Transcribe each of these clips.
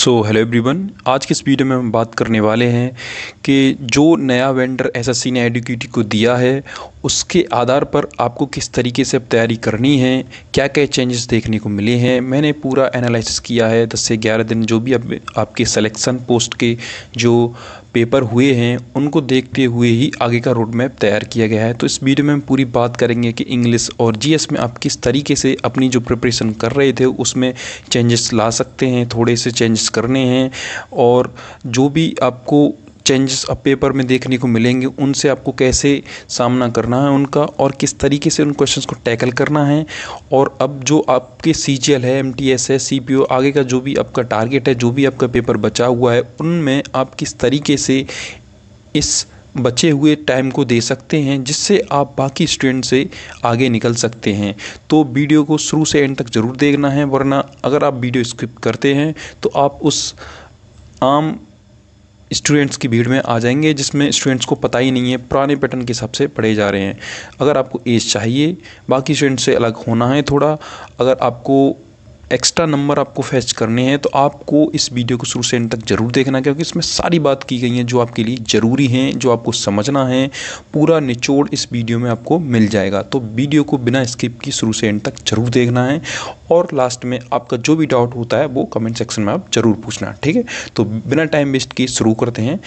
Hello everyone, आज के इस वीडियो में हम बात करने वाले हैं कि जो नया वेंडर एसएससी ने एडुकेटी को दिया है उसके आधार पर आपको किस तरीके से अब तैयारी करनी है, क्या क्या चेंजेस देखने को मिले हैं। मैंने पूरा एनालिसिस किया है। 10 से 11 दिन जो भी अब आपके सिलेक्शन पोस्ट के जो पेपर हुए हैं उनको देखते हुए ही आगे का रोड मैप तैयार किया गया है। तो इस वीडियो में हम पूरी बात करेंगे कि इंग्लिश और जीएस में आप किस तरीके से अपनी जो प्रिपरेशन कर रहे थे उसमें चेंजेस ला सकते हैं, थोड़े से चेंजेस करने हैं, और जो भी आपको चेंजेस अब पेपर में देखने को मिलेंगे उनसे आपको कैसे सामना करना है उनका, और किस तरीके से उन क्वेश्चंस को टैकल करना है। और अब जो आपके सीजीएल है, एमटीएस है, सीपीओ, आगे का जो भी आपका टारगेट है, जो भी आपका पेपर बचा हुआ है, उनमें आप किस तरीके से इस बचे हुए टाइम को दे सकते हैं जिससे आप बाकी स्टूडेंट से आगे निकल सकते हैं। तो वीडियो को शुरू से एंड तक ज़रूर देखना है, वरना अगर आप वीडियो स्किप करते हैं तो आप उस आम स्टूडेंट्स की भीड़ में आ जाएंगे जिसमें स्टूडेंट्स को पता ही नहीं है, पुराने पैटर्न के हिसाब से पढ़े जा रहे हैं। अगर आपको एज चाहिए, बाकी स्टूडेंट्स से अलग होना है थोड़ा, अगर आपको एक्स्ट्रा नंबर आपको फैच करने हैं तो आपको इस वीडियो को शुरू से एंड तक ज़रूर देखना, क्योंकि इसमें सारी बात की गई है जो आपके लिए ज़रूरी हैं, जो आपको समझना है। पूरा निचोड़ इस वीडियो में आपको मिल जाएगा। तो वीडियो को बिना स्किप की शुरू से एंड तक ज़रूर देखना है, और लास्ट में आपका जो भी डाउट होता है वो कमेंट सेक्शन में आप ज़रूर पूछना, ठीक है। तो बिना टाइम वेस्ट किए शुरू करते हैं।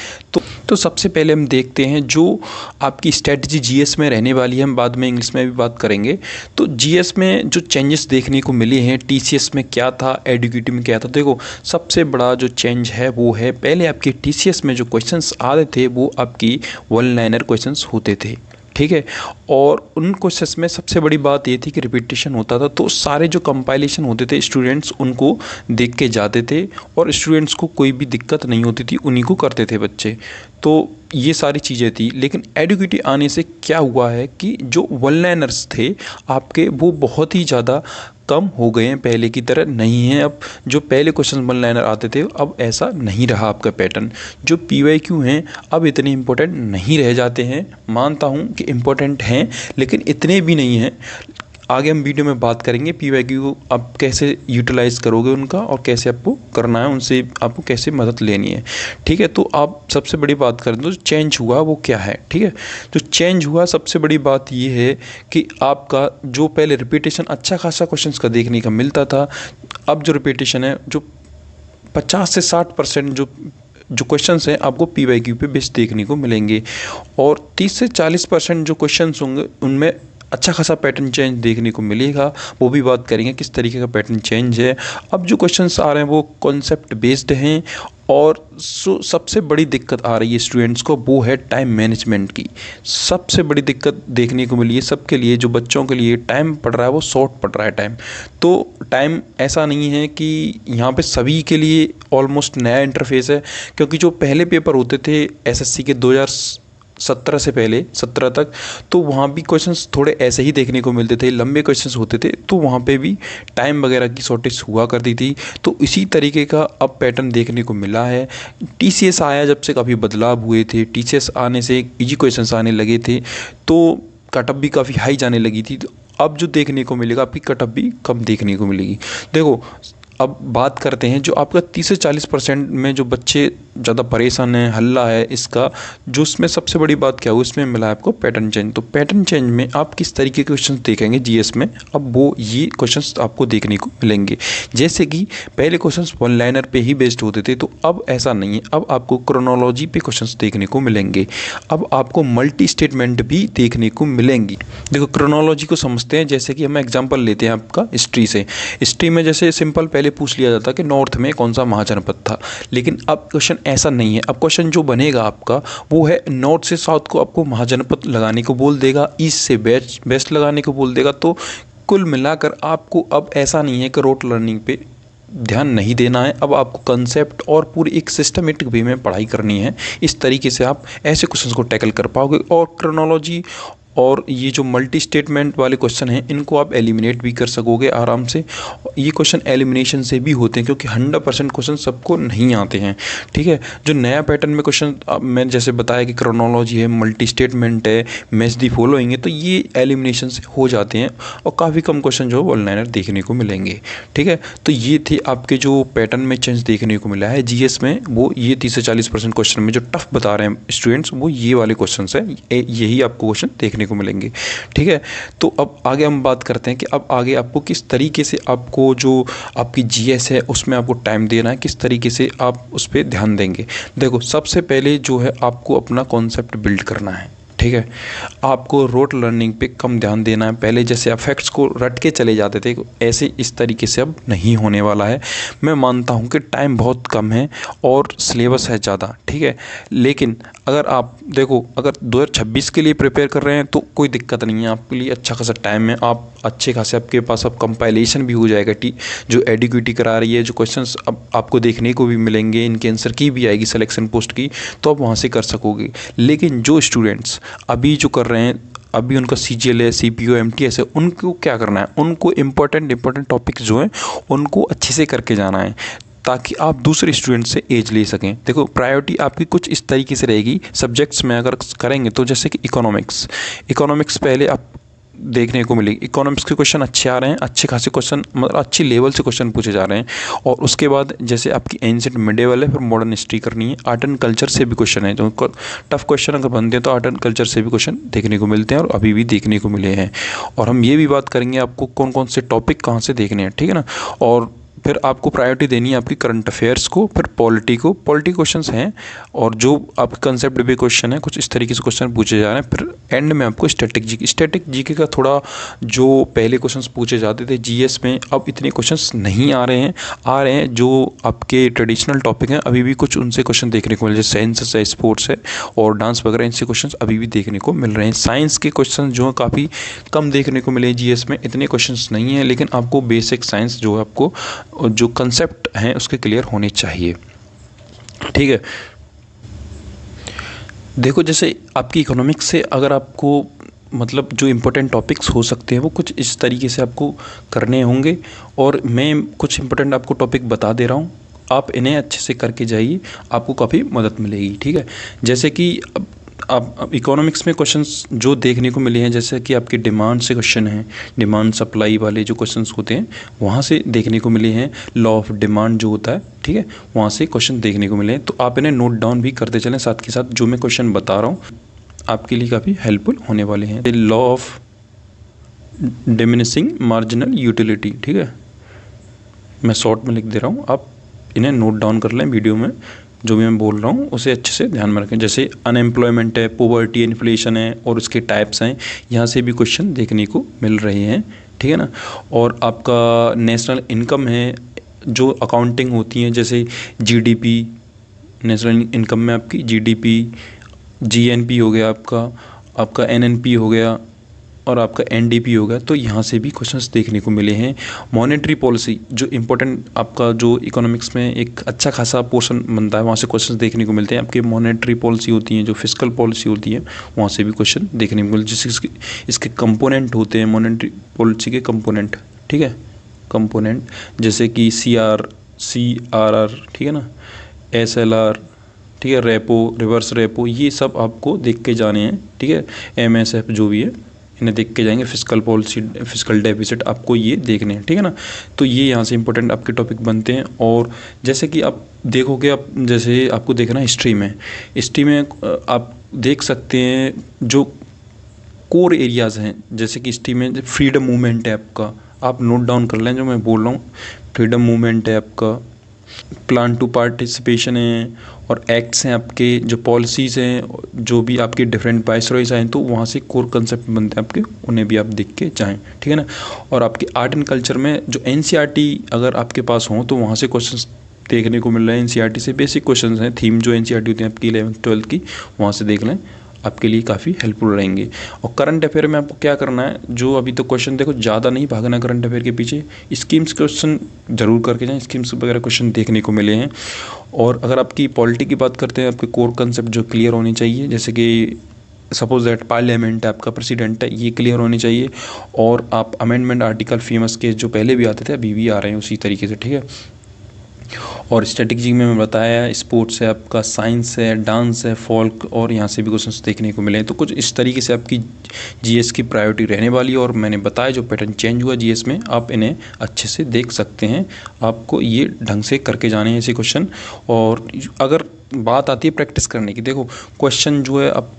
तो सबसे पहले हम देखते हैं जो आपकी स्ट्रेटजी जीएस में रहने वाली है। हम बाद में इंग्लिश में भी बात करेंगे। तो जीएस में जो चेंजेस देखने को मिले हैं, टीसीएस में क्या था, एडुकेटी में क्या था। देखो, सबसे बड़ा जो चेंज है वो है, पहले आपके टीसीएस में जो क्वेश्चंस आ रहे थे वो आपकी वन लाइनर क्वेश्चंस होते थे, ठीक है। और उन क्वेश्चंस में सबसे बड़ी बात ये थी कि रिपीटेशन होता था, तो सारे जो कंपाइलेशन होते थे स्टूडेंट्स उनको देख के जाते थे, और स्टूडेंट्स को कोई भी दिक्कत नहीं होती थी, उन्हीं को करते थे बच्चे। तो ये सारी चीज़ें थी। लेकिन एडुकेटी आने से क्या हुआ है कि जो वन लाइनर्स थे आपके, वो बहुत ही ज़्यादा कम हो गए हैं, पहले की तरह नहीं है। अब जो पहले क्वेश्चन वन लाइनर आते थे अब ऐसा नहीं रहा आपका पैटर्न। जो पीवाईक्यू हैं अब इतने इम्पोर्टेंट नहीं रह जाते हैं। मानता हूँ कि इम्पोर्टेंट हैं लेकिन इतने भी नहीं हैं। आगे हम वीडियो में बात करेंगे पीवाईक्यू को आप कैसे यूटिलाइज़ करोगे उनका, और कैसे आपको करना है, उनसे आपको कैसे मदद लेनी है, ठीक है। तो आप सबसे बड़ी बात करें तो चेंज हुआ वो क्या है, ठीक है। तो चेंज हुआ, सबसे बड़ी बात ये है कि आपका जो पहले रिपीटेशन अच्छा खासा क्वेश्चन का देखने का मिलता था, अब जो रिपीटेशन है जो 50 से 60% जो क्वेश्चंस हैं आपको पीवाईक्यू पे बेस्ड देखने को मिलेंगे, और 30 से 40% जो क्वेश्चंस होंगे उनमें अच्छा खासा पैटर्न चेंज देखने को मिलेगा। वो भी बात करेंगे किस तरीके का पैटर्न चेंज है। अब जो क्वेश्चंस आ रहे हैं वो कॉन्सेप्ट बेस्ड हैं, और सबसे बड़ी दिक्कत आ रही है स्टूडेंट्स को वो है टाइम मैनेजमेंट की। सबसे बड़ी दिक्कत देखने को मिली है सबके लिए, जो बच्चों के लिए टाइम पड़ रहा है वो शॉर्ट पड़ रहा है टाइम। तो टाइम ऐसा नहीं है कि यहाँ पे सभी के लिए ऑलमोस्ट नया इंटरफेस है, क्योंकि जो पहले पेपर होते थे एसएससी के 2017 से पहले 17 तक, तो वहाँ भी क्वेश्चंस थोड़े ऐसे ही देखने को मिलते थे, लंबे क्वेश्चंस होते थे, तो वहाँ पे भी टाइम वगैरह की शॉर्टेज हुआ करती थी। तो इसी तरीके का अब पैटर्न देखने को मिला है। टीसीएस आया जब से काफ़ी बदलाव हुए थे, टीसीएस आने से इजी क्वेश्चंस आने लगे थे, तो कटअप भी काफ़ी हाई जाने लगी थी। तो अब जो देखने को मिलेगा आपकी कटअप भी कम देखने को मिलेगी। देखो, अब बात करते हैं जो आपका 30 से 40% में जो बच्चे ज़्यादा परेशान हैं, हल्ला है इसका, जो उसमें सबसे बड़ी बात क्या हुई, उसमें मिला है आपको पैटर्न चेंज। तो पैटर्न चेंज में आप किस तरीके के क्वेश्चंस देखेंगे जीएस में, अब वो ये क्वेश्चंस आपको देखने को मिलेंगे। जैसे कि पहले क्वेश्चंस वन लाइनर पे ही बेस्ड होते थे, तो अब ऐसा नहीं है। अब आपको क्रोनोलॉजी पे क्वेश्चंस देखने को मिलेंगे, अब आपको मल्टी स्टेटमेंट भी देखने को मिलेंगी। देखो, क्रोनोलॉजी को समझते हैं। जैसे कि हम एग्जाम्पल लेते हैं आपका हिस्ट्री से। हिस्ट्री में जैसे सिंपल पहले पूछ लिया जाता कि नॉर्थ में कौन सा महाजनपद था, लेकिन अब क्वेश्चन ऐसा नहीं है। अब क्वेश्चन जो बनेगा आपका वो है नॉर्थ से साउथ को आपको महाजनपद लगाने को बोल देगा, ईस्ट से वेस्ट लगाने को बोल देगा। तो कुल मिलाकर आपको अब ऐसा नहीं है कि रोट लर्निंग पे ध्यान नहीं देना है, अब आपको कंसेप्ट और पूरी एक सिस्टमेटिक वे में पढ़ाई करनी है। इस तरीके से आप ऐसे क्वेश्चंस को टैकल कर पाओगे। और क्रोनोलॉजी और ये जो मल्टी स्टेटमेंट वाले क्वेश्चन हैं इनको आप एलिमिनेट भी कर सकोगे आराम से। ये क्वेश्चन एलिमिनेशन से भी होते हैं क्योंकि 100% क्वेश्चन सबको नहीं आते हैं, ठीक है। जो नया पैटर्न में क्वेश्चन मैंने जैसे बताया कि क्रोनोलॉजी है, मल्टी स्टेटमेंट है, मैच दी फॉलोइंग है, तो ये एलिमिनेशन से हो जाते हैं और काफ़ी कम क्वेश्चन जो वन लाइनर देखने को मिलेंगे, ठीक है। तो ये थे आपके जो पैटर्न में चेंज देखने को मिला है जीएस में, वो ये 30 से 40% क्वेश्चन में जो टफ बता रहे हैं स्टूडेंट्स, वो ये वाले क्वेश्चन हैं, यही आपको क्वेश्चन देखने को मिलेंगे, ठीक है। तो अब आगे हम बात करते हैं कि अब आगे आपको किस तरीके से आपको जो आपकी जीएस है उसमें आपको टाइम देना है, किस तरीके से आप उस पर ध्यान देंगे। देखो, सबसे पहले जो है आपको अपना कॉन्सेप्ट बिल्ड करना है, ठीक है। आपको रोट लर्निंग पे कम ध्यान देना है। पहले जैसे आप फैक्ट्स को रट के चले जाते थे, ऐसे इस तरीके से अब नहीं होने वाला है। मैं मानता हूँ कि टाइम बहुत कम है और सिलेबस है ज़्यादा, ठीक है। लेकिन अगर आप देखो, अगर 2026 के लिए प्रिपेयर कर रहे हैं तो कोई दिक्कत नहीं है, आपके लिए अच्छा खासा टाइम है। आप अच्छे खासे, आपके पास अब कंपाइलेशन भी हो जाएगा, जो एडीक्यूटी करा रही है, जो क्वेश्चंस अब आपको देखने को भी मिलेंगे, इनके आंसर की भी आएगी सिलेक्शन पोस्ट की, तो आप वहाँ से कर सकोगे। लेकिन जो स्टूडेंट्स अभी जो कर रहे हैं, अभी उनका सीजीएल है, सीपीओ, एमटीएस है, उनको क्या करना है, उनको इंपॉर्टेंट टॉपिक्स जो हैं उनको अच्छे से करके जाना है ताकि आप दूसरे स्टूडेंट से एज ले सकें। देखो, प्रायोरिटी आपकी कुछ इस तरीके से रहेगी सब्जेक्ट्स में अगर करेंगे तो, जैसे कि इकोनॉमिक्स पहले आप देखने को मिलेगी। इकोनॉमिक्स के क्वेश्चन अच्छे आ रहे हैं, अच्छे खासे क्वेश्चन, मतलब अच्छी लेवल से क्वेश्चन पूछे जा रहे हैं। और उसके बाद जैसे आपकी एंशिएंट मिडिवल है, फिर मॉडर्न हिस्ट्री करनी है, आर्ट एंड कल्चर से भी क्वेश्चन है। जो टफ क्वेश्चन अगर बनते हैं तो आर्ट एंड कल्चर से भी क्वेश्चन देखने को मिलते हैं और अभी भी देखने को मिले हैं। और हम ये भी बात करेंगे आपको कौन कौन से टॉपिक कहाँ से देखने हैं, ठीक है ना। और फिर आपको प्रायोरिटी देनी है आपकी करंट अफेयर्स को, फिर पॉलिटी क्वेश्चंस हैं, और जो आपके कंसेप्ट भी क्वेश्चन है, कुछ इस तरीके से क्वेश्चन पूछे जा रहे हैं। फिर एंड में आपको स्टैटिक जीके का थोड़ा, जो पहले क्वेश्चंस पूछे जाते थे जीएस में, अब इतने क्वेश्चंस नहीं आ रहे हैं। जो आपके ट्रेडिशनल टॉपिक हैं अभी भी कुछ उनसे क्वेश्चन देखने को मिल रहे हैं, साइंस है, स्पोर्ट्स है और डांस वगैरह, इनसे क्वेश्चन अभी भी देखने को मिल रहे हैं। साइंस के क्वेश्चन जो काफ़ी कम देखने को मिले जीएस में, इतने क्वेश्चन नहीं हैं, लेकिन आपको बेसिक साइंस जो है, आपको जो कंसेप्ट हैं उसके क्लियर होने चाहिए, ठीक है। देखो, जैसे आपकी इकोनॉमिक्स से अगर आपको मतलब जो इम्पोर्टेंट टॉपिक्स हो सकते हैं वो कुछ इस तरीके से आपको करने होंगे, और मैं कुछ इम्पोर्टेंट आपको टॉपिक बता दे रहा हूँ, आप इन्हें अच्छे से करके जाइए, आपको काफ़ी मदद मिलेगी, ठीक है। जैसे कि अब इकोनॉमिक्स में क्वेश्चंस जो देखने को मिले हैं, जैसे कि आपके डिमांड से क्वेश्चन हैं, डिमांड सप्लाई वाले जो क्वेश्चंस होते हैं वहाँ से देखने को मिले हैं। लॉ ऑफ डिमांड जो होता है, ठीक है, वहाँ से क्वेश्चन देखने को मिले हैं। तो आप इन्हें नोट डाउन भी करते चलें, साथ के साथ जो मैं क्वेश्चन बता रहा हूँ आपके लिए काफ़ी हेल्पफुल होने वाले हैं। Law of diminishing marginal utility, ठीक है, मैं शॉर्ट में लिख दे रहा हूँ, आप इन्हें नोट डाउन कर लें। वीडियो में जो भी मैं बोल रहा हूँ उसे अच्छे से ध्यान में रखें। जैसे अनएम्प्लॉयमेंट है, पोवर्टी, इन्फ्लेशन है और उसके टाइप्स हैं, यहाँ से भी क्वेश्चन देखने को मिल रहे हैं, ठीक है ना। और आपका नेशनल इनकम है, जो अकाउंटिंग होती हैं, जैसे जीडीपी, नेशनल इनकम में आपकी जीडीपी, जीएनपी हो गया, आपका एनएनपी हो गया और आपका एनडीपी हो गया, तो यहाँ से भी क्वेश्चंस देखने को मिले हैं। मॉनेटरी पॉलिसी, जो इम्पोर्टेंट आपका जो इकोनॉमिक्स में एक अच्छा खासा पोर्शन बनता है, वहाँ से क्वेश्चंस देखने को मिलते हैं। आपके मॉनेटरी पॉलिसी होती हैं, जो फिस्कल पॉलिसी होती है, वहाँ से भी क्वेश्चन देखने को मिलते हैं। जिसके इसके कंपोनेंट होते हैं, मॉनेटरी पॉलिसी के कंपोनेंट, ठीक है, कंपोनेंट जैसे कि CRR, ठीक है ना, SLR, ठीक है, रेपो, रिवर्स रेपो, ये सब आपको देख के जाने हैं, ठीक है। MSF जो भी है इन्हें देख के जाएंगे। फिस्कल पॉलिसी, फिस्कल डेफिसिट, आपको ये देखने हैं, ठीक है ना। तो ये यहाँ से इंपॉर्टेंट आपके टॉपिक बनते हैं। और जैसे कि आप देखोगे, आप जैसे आपको देखना हिस्ट्री में आप देख सकते हैं जो कोर एरियाज़ हैं, जैसे कि हिस्ट्री में फ्रीडम मूवमेंट है आपका, आप नोट डाउन कर लें जो मैं बोल रहा हूँ। फ्रीडम मूवमेंट है आपका, प्लान टू पार्टिसिपेशन है, और एक्ट्स हैं आपके, जो पॉलिसीज़ हैं, जो भी आपके डिफरेंट वाइसरॉयज़ आए, तो वहाँ से कोर कंसेप्ट बनते हैं आपके, उन्हें भी आप देख के जाएँ, ठीक है ना। और आपके आर्ट एंड कल्चर में जो NCERT अगर आपके पास हो तो वहाँ से क्वेश्चंस देखने को मिल रहे हैं। NCERT से बेसिक क्वेश्चंस हैं, थीम जो NCERT होती है आपकी 11th 12th की, वहाँ से देख लें, आपके लिए काफ़ी हेल्पफुल रहेंगे। और करंट अफेयर में आपको क्या करना है, जो अभी तो क्वेश्चन देखो, ज़्यादा नहीं भागना करंट अफेयर के पीछे, स्कीम्स क्वेश्चन जरूर करके जाएं, स्कीम्स वगैरह क्वेश्चन देखने को मिले हैं। और अगर आपकी पॉलिटी की बात करते हैं, आपके कोर कंसेप्ट जो क्लियर होने चाहिए, जैसे कि सपोज दैट पार्लियामेंट है, आपका प्रेसिडेंट है, ये क्लियर होनी चाहिए। और आप अमेंडमेंट आर्टिकल फेमस के जो पहले भी आते थे अभी भी आ रहे हैं उसी तरीके से, ठीक है। और स्ट्रेटेजी में मैं बताया, स्पोर्ट्स है आपका, साइंस है, डांस है, फोल्क, और यहाँ से भी क्वेश्चंस देखने को मिले हैं। तो कुछ इस तरीके से आपकी जीएस की प्रायोरिटी रहने वाली है। और मैंने बताया जो पैटर्न चेंज हुआ जीएस में, आप इन्हें अच्छे से देख सकते हैं। आपको ये ढंग से करके जाने हैं ऐसे क्वेश्चन। और अगर बात आती है प्रैक्टिस करने की, देखो क्वेश्चन जो है आप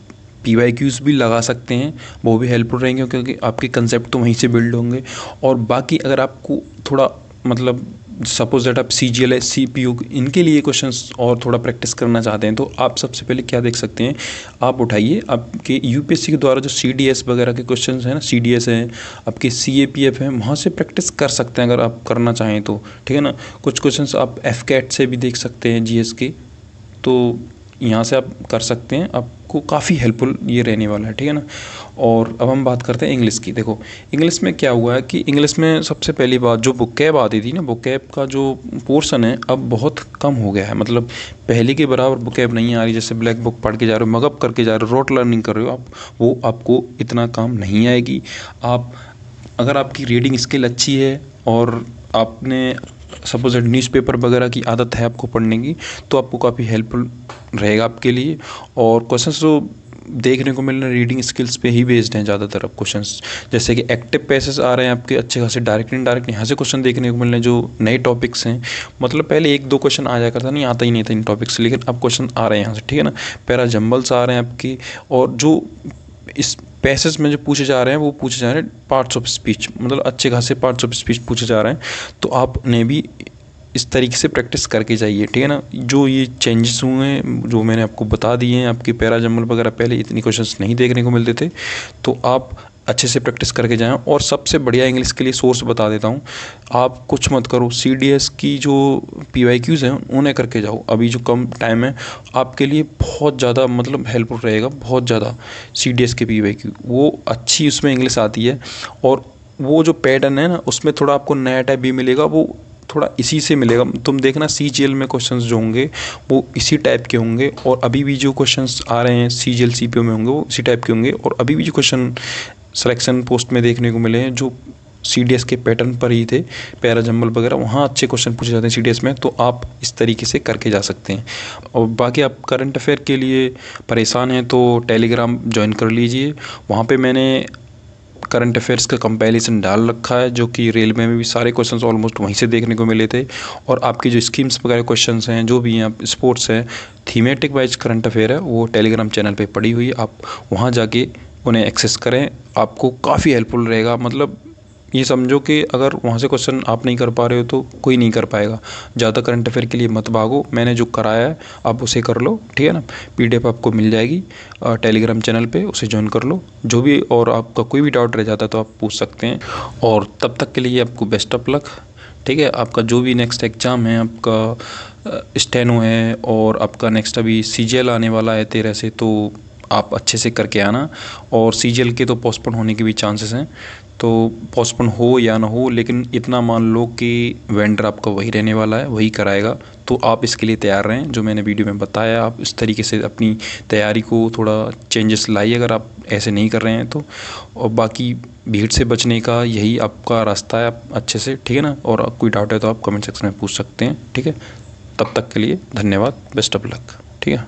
PYQs भी लगा सकते हैं, वो भी हेल्पफुल रहेंगे क्योंकि आपके कंसेप्ट तो वहीं से बिल्ड होंगे। और बाकी अगर आपको थोड़ा मतलब सपोज दैट आप CGL है, CPU, इनके लिए क्वेश्चंस और थोड़ा प्रैक्टिस करना चाहते हैं, तो आप सबसे पहले क्या देख सकते हैं, आप उठाइए आपके UPSC के द्वारा जो CDS वगैरह के क्वेश्चंस हैं ना, CDS हैं, आपके CAPF हैं, वहाँ से प्रैक्टिस कर सकते हैं अगर आप करना चाहें तो, ठीक है ना। कुछ क्वेश्चंस आप FCAT से भी देख सकते हैं GS के, तो यहाँ से आप कर सकते हैं, आपको काफ़ी हेल्पफुल ये रहने वाला है, ठीक है ना। और अब हम बात करते हैं इंग्लिश की। देखो इंग्लिश में क्या हुआ है कि इंग्लिश में सबसे पहली बात जो बुकैब आती थी ना, बुकैब का जो पोर्शन है अब बहुत कम हो गया है। मतलब पहले के बराबर बुकैब नहीं आ रही। जैसे ब्लैक बुक पढ़ के जा रहे हो, मगअप करके जा रहे हो, रोट लर्निंग कर रहे हो आप, वो आपको इतना काम नहीं आएगी। आप अगर आपकी रीडिंग स्किल अच्छी है और आपने सपोज न्यूज़पेपर वगैरह की आदत है आपको पढ़ने की, तो आपको काफ़ी हेल्पफुल रहेगा आपके लिए। और क्वेश्चंस जो देखने को मिल रहे हैं रीडिंग स्किल्स पे ही बेस्ड हैं ज़्यादातर अब क्वेश्चंस। जैसे कि एक्टिव पैसेज आ रहे हैं आपके अच्छे खासे, डायरेक्ट इनडायरेक्ट यहाँ से क्वेश्चन देखने को मिल रहे हैं जो नए टॉपिक्स हैं। मतलब पहले 1-2 क्वेश्चन आ जाया करता, नहीं आता ही नहीं था इन टॉपिक्स से, लेकिन अब क्वेश्चन आ रहे हैं यहाँ से, ठीक है ना। पैरा जम्बल्स आ रहे हैं आपकी, और जो इस पैसेज में जो पूछे जा रहे हैं वो पूछे जा रहे हैं पार्ट्स ऑफ स्पीच, मतलब अच्छे खासे पार्ट्स ऑफ स्पीच पूछे जा रहे हैं। तो आपने भी इस तरीके से प्रैक्टिस करके जाइए, ठीक है ना। जो ये चेंजेस हुए हैं जो मैंने आपको बता दिए हैं, आपके पैरा जम्बल वगैरह पहले इतनी क्वेश्चंस नहीं देखने को मिलते थे, तो आप अच्छे से प्रैक्टिस करके जाएं। और सबसे बढ़िया इंग्लिश के लिए सोर्स बता देता हूँ, आप कुछ मत करो, CDS की जो PYQs हैं उन्हें करके जाओ। अभी जो कम टाइम है आपके लिए बहुत ज़्यादा मतलब हेल्पफुल रहेगा, बहुत ज़्यादा। CDS के PYQ वो अच्छी उसमें इंग्लिश आती है। और वो जो पैटर्न है ना उसमें थोड़ा आपको नया टाइप भी मिलेगा, वो थोड़ा इसी से मिलेगा। तुम देखना CGL में क्वेश्चंस जो होंगे वो इसी टाइप के होंगे, और अभी भी जो क्वेश्चंस आ रहे हैं CGL CPO में होंगे वो इसी टाइप के होंगे। और अभी भी जो क्वेश्चन सिलेक्शन पोस्ट में देखने को मिले हैं जो CDS के पैटर्न पर ही थे, पैरा जम्बल वगैरह, वहाँ अच्छे क्वेश्चन पूछे जाते हैं CDS में। तो आप इस तरीके से करके जा सकते हैं। और बाकी आप करंट अफेयर के लिए परेशान हैं तो टेलीग्राम ज्वाइन कर लीजिए। वहाँ पे मैंने करंट अफेयर्स का कंपैरिजन डाल रखा है, जो कि रेलवे में भी सारे क्वेश्चंस ऑलमोस्ट वहीं से देखने को मिले थे। और आपकी जो स्कीम्स वगैरह क्वेश्चंस हैं जो भी हैं, आप स्पोर्ट्स है, थीमेटिक वाइज करंट अफेयर है, वो टेलीग्राम चैनल पे पड़ी हुई है, आप वहाँ जाके उन्हें एक्सेस करें, आपको काफ़ी हेल्पफुल रहेगा। मतलब ये समझो कि अगर वहाँ से क्वेश्चन आप नहीं कर पा रहे हो तो कोई नहीं कर पाएगा। ज़्यादा करंट अफेयर के लिए मत भागो, मैंने जो कराया है आप उसे कर लो, ठीक है ना। PDF आपको मिल जाएगी टेलीग्राम चैनल पे, उसे ज्वाइन कर लो। जो भी और आपका कोई भी डाउट रह जाता है तो आप पूछ सकते हैं। और तब तक के लिए आपको बेस्ट ऑफ लक, ठीक है। आपका जो भी नेक्स्ट एग्ज़ाम है, आपका स्टेनो है और आपका नेक्स्ट अभी CGL आने वाला है 13 से, तो आप अच्छे से करके आना। और CGL के तो पोस्टपोन होने के भी चांसेस हैं, तो पोस्टपोन हो या ना हो, लेकिन इतना मान लो कि वेंडर आपका वही रहने वाला है, वही कराएगा। तो आप इसके लिए तैयार रहें, जो मैंने वीडियो में बताया आप इस तरीके से अपनी तैयारी को थोड़ा चेंजेस लाइए अगर आप ऐसे नहीं कर रहे हैं तो। और बाकी भीड़ से बचने का यही आपका रास्ता है, आप अच्छे से, ठीक है ना। और कोई डाउट है तो आप कमेंट सेक्शन में पूछ सकते हैं, ठीक है। तब तक के लिए धन्यवाद, बेस्ट ऑफ लक, ठीक है।